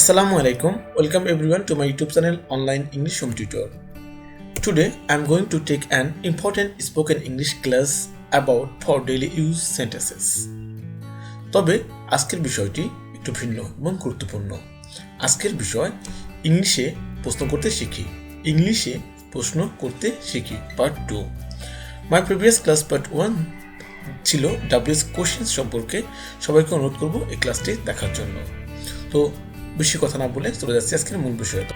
Assalamualaikum. Welcome everyone to my YouTube channel Online English Home Tutor. Today I am going to take an important spoken English class about for daily use sentences. তবে আজকের বিষয়টি একটু ভিন্ন এবং গুরুত্বপূর্ণ। আজকের বিষয় ইংলিশে প্রশ্ন করতে শিখি part 2। My previous class part 1 ছিল WS কোশ্চেন্স সম্পর্কে। সবাইকে অনুরোধ করব এই ক্লাসটি দেখার জন্য। তো বেশি কথা না বলে চলে যাচ্ছি আজকের মূল বিষয়ে।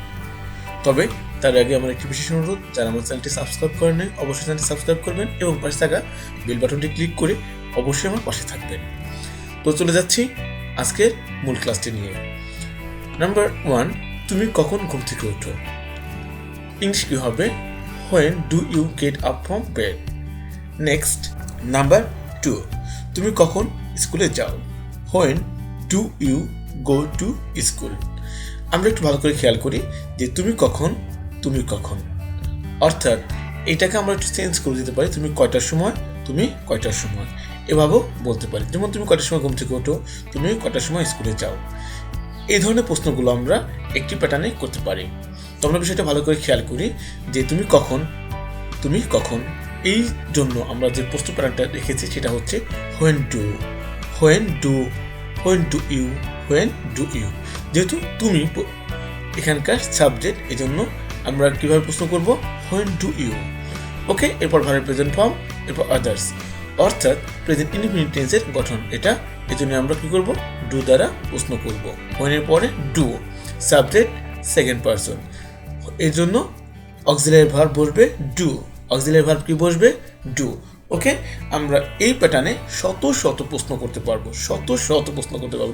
তবে তার আগে আমার একটি বিশেষ অনুরোধ, যারা আমার চ্যানেলটি সাবস্ক্রাইব করেন নাই অবশ্যই চ্যানেলটি সাবস্ক্রাইব করবেন এবং পাশে থাকা বেল বাটনটি ক্লিক করে অবশ্যই আমার পাশে থাকবেন। তো চলে যাচ্ছি আজকের মূল ক্লাসটি নিয়ে। নাম্বার 1, তুমি কখন ঘুম থেকে ওঠো? ইংলিশ কি হবে? When do you get up from bed? Next number 2, তুমি কখন স্কুলে যাও? When do you go to school? আমরা একটু ভালো করে খেয়াল করি যে তুমি কখন অর্থাৎ এটাকে আমরা একটু চেঞ্জ করে দিতে পারি। তুমি কয়টার সময় এভাবেও বলতে পারি। যেমন তুমি কয়টার সময় ঘুম থেকে ওঠো, তুমি কয়টার সময় স্কুলে যাও। এই ধরনের প্রশ্নগুলো আমরা একটি প্যাটার্নে করতে পারি। তো আমরা বিষয়টা ভালো করে খেয়াল করি যে তুমি কখন এই জন্য আমরা যে প্রশ্ন প্যাটার্নটা রেখেছি সেটা হচ্ছে when do you। যেহেতু তুমি এখানকার সাবজেক্ট, এজন্য আমরা কিভাবে প্রশ্ন করব? when do you। ওকে, এরপর ভার্ব প্রেজেন্ট ফর্ম, এরপর আদার্স, অর্থাৎ প্রেজেন্ট ইনডিফিনিট টেন্সের গঠন এটা। এজন্য আমরা কি করব? ডু দ্বারা প্রশ্ন করব। when এর পরে ডু, সাবজেক্ট সেকেন্ড পারসন, এর জন্য অক্সিলারি ভার্ব বসবে ডু। অক্সিলারি ভার্ব কি বসবে? ডু। ওকে, আমরা এই প্যাটার্নে শত প্রশ্ন করতে পারবো।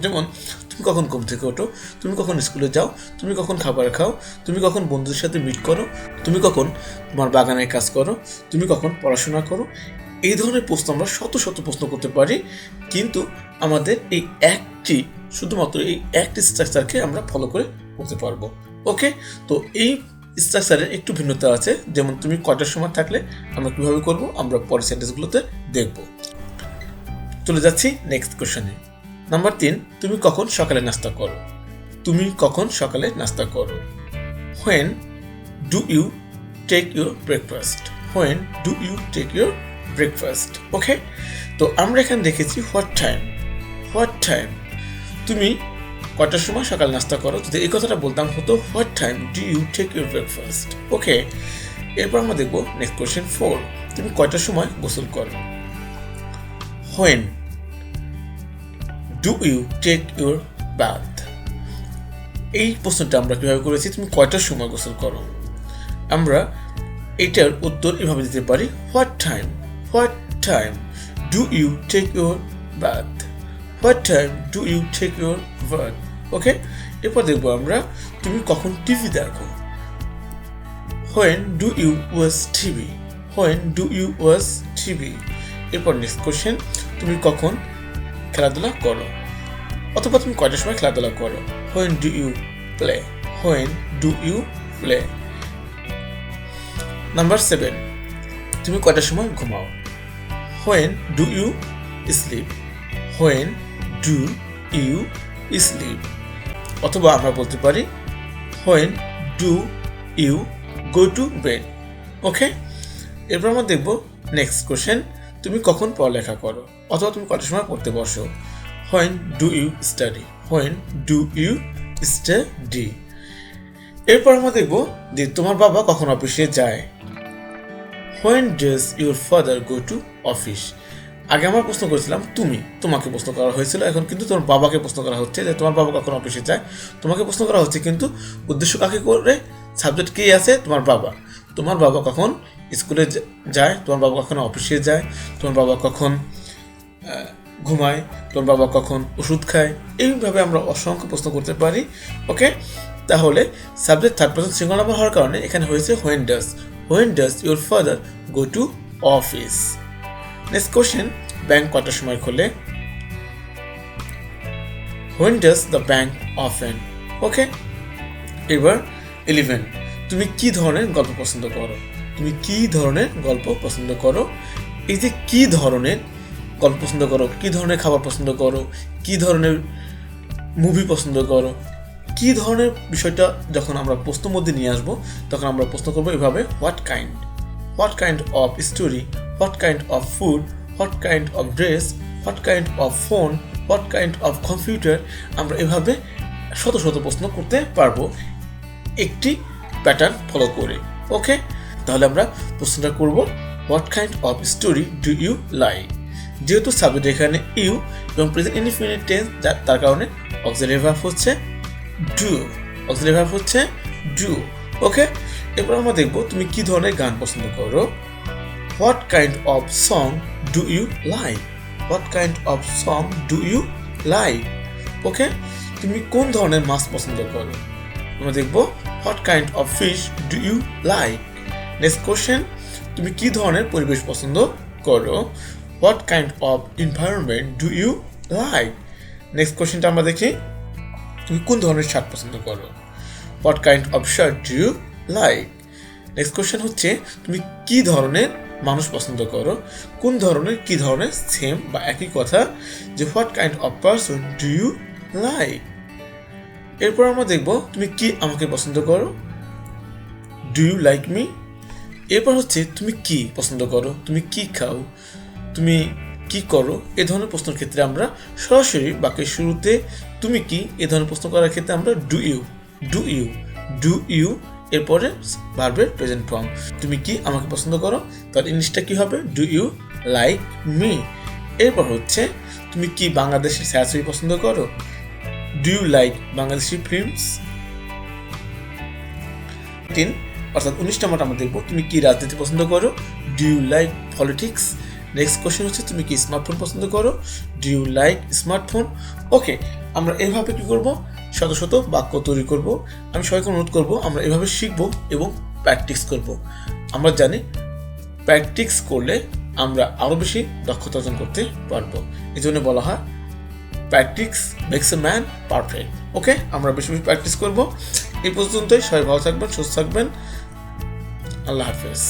যেমন তুমি কখন ঘুম থেকে ওঠো, তুমি কখন স্কুলে যাও, তুমি কখন খাবার খাও, তুমি কখন বন্ধুদের সাথে মিট করো, তুমি কখন তোমার বাগানে কাজ করো, তুমি কখন পড়াশোনা করো। এই ধরনের প্রশ্ন আমরা শত প্রশ্ন করতে পারি, কিন্তু আমাদের শুধুমাত্র এই একটি স্ট্রাকচারকে আমরা ফলো করে করতে পারবো। ওকে, তো এই স্ট্রাকচারের একটু ভিন্নতা আছে। যেমন তুমি কয়টার সময় থাকলে আমরা কিভাবে করব আমরা পরের সেন্টেন্সগুলোতে দেখব। চলে যাচ্ছি নেক্সট কোশ্চেনে। নাম্বার 3, তুমি কখন সকালে নাস্তা করো? when do you take your breakfast? ওকে, তো আমরা এখানে দেখেছি what time। তুমি কয়টার সময় সকাল নাস্তা করো? যদি এই কথাটা বলতাম হতো what time do you take your breakfast? ওকে, এরপর আমরা দেখবো নেক্সট কোশ্চেন 4, তুমি কয়টার সময় গোসল করো? when do you take your bath? এই প্রশ্নটা আমরা কিভাবে করেছি? তুমি কয়টার সময় গোসল করো? আমরা এটার উত্তর এভাবে দিতে পারি what time do you take your bath? What time do you take your bath? ওকে, এরপর দেখবো আমরা তুমি কখন টিভি দেখো? when do you watch TV? এরপর নেক্সট কোশ্চেন, তুমি কখন খেলাধুলা করো অথবা তুমি কয়টার সময় খেলাধুলা করো? when do you play? Number 7, তুমি কয়টার সময় ঘুমাও? when do you sleep? অথবা আমরা বলতে পারি when do you go to bed? ওকে, এরপর আমরা দেখব নেক্সট কোশ্চেন, তুমি কখন পড়ালেখা করো অথবা তুমি কয়টার সময় পড়তে বসো? when do you study? এরপর আমরা দেখব যে তোমার বাবা কখন অফিসে যায়? when does your father go to office? আগে আমরা প্রশ্ন করেছিলাম তোমাকে প্রশ্ন করা হয়েছিল, এখন কিন্তু তোমার বাবাকে প্রশ্ন করা হচ্ছে যে তোমার বাবা কখন অফিসে যায়। তোমাকে প্রশ্ন করা হচ্ছে কিন্তু উদ্দেশ্য কাকে করে? সাবজেক্ট কে আছে? তোমার বাবা কখন স্কুলে যায়, তোমার বাবা কখন অফিসে যায়, তোমার বাবা কখন ঘুমায়, তোমার বাবা কখন ওষুধ খায়। এইভাবে আমরা অসংখ্য প্রশ্ন করতে পারি। ওকে, তাহলে subject third person singular number হওয়ার কারণে এখানে হয়েছে when does your father go to office? Next question, bank কটার সময় খোলে? when does the bank open? ওকে, এবার 11, তুমি কি ধরনের গল্প পছন্দ করো? এই যে কি ধরনের গল্প পছন্দ করো, কি ধরনের খাবার পছন্দ করো, কি ধরনের মুভি পছন্দ করো, কি ধরনের বিষয়টা যখন আমরা প্রশ্নের মধ্যে নিয়ে আসবো তখন আমরা প্রশ্ন করবো এভাবে what kind of story, what kind of food, what kind of dress, what kind of phone, what kind of computer. আমরা এভাবে শত শত প্রশ্ন করতে পারবো একটি প্যাটার্ন ফলো করে। ওকে, তাহলে আমরা প্রশ্নটা করব what kind of story do you like. যেহেতু সাবজেক্ট এখানে ইউ এবং প্রেজেন্ট ইনডিফিনিট টেন্স, তার কারণে অক্সিলারি ভার্ব হচ্ছে ডু। ওকে, এরপর আমরা দেখবো তুমি কি ধরনের গান পছন্দ করো। What kind of song do you like. Okay, তুমি কোন ধরনের মাছ পছন্দ করো। আমরা দেখবো what kind of fish do you like. Next question, তুমি কি ধরনের পরিবেশ পছন্দ করো। What kind of environment do you like. Next কোশ্চেনটা আমরা দেখি, তুমি কোন ধরনের শার্ট পছন্দ করো। What kind of shirt do you like. Next question হচ্ছে তুমি কি ধরনের মানুষ পছন্দ করো। কোন ধরনের, কি ধরনের, সেম বা একই কথা, যে what kind of person do you like. এরপর আমরা দেখবো তুমি কি আমাকে পছন্দ করো, ডু ইউ লাইক মি। এরপর হচ্ছে তুমি কি পছন্দ করো, তুমি কি খাও, তুমি কি করো। এ ধরনের প্রশ্নের ক্ষেত্রে আমরা সরাসরি বাক্যের শুরুতে তুমি কি, এ ধরনের প্রশ্ন করার ক্ষেত্রে আমরা ডু ইউ এরপরে ভার্বের প্রেজেন্ট ফর্ম। তুমি কি আমাকে পছন্দ করো, তার ইংলিশটা কি হবে, ডু ইউ লাইক মি। এরপর হচ্ছে তুমি কি বাংলাদেশের ছায়াছবি পছন্দ করো, do you like Bangladeshi films. অর্থাৎ 19 নম্বরটা আমরা দেখবো তুমি কি রাজনীতি পছন্দ করো, do you like politics. Next question হচ্ছে তুমি কি স্মার্টফোন পছন্দ করো, do you like smartphone. Okay, আমরা এভাবে কি করব, শত শত বাক্য তৈরি করব। আমি সবাইকে অনুরোধ করব আমরা এভাবে শিখবো এবং প্র্যাকটিস করব। আমরা জানি প্র্যাকটিস করলে আমরা আরও বেশি দক্ষতা অর্জন করতে পারবো। এই জন্য বলা হয় practice makes a man perfect. Okay, আমরা বেশি বেশি প্র্যাকটিস করব। এই পর্যন্তই, সবাই ভালো থাকবেন, সুস্থ থাকবেন। আল্লাহ হাফেজ।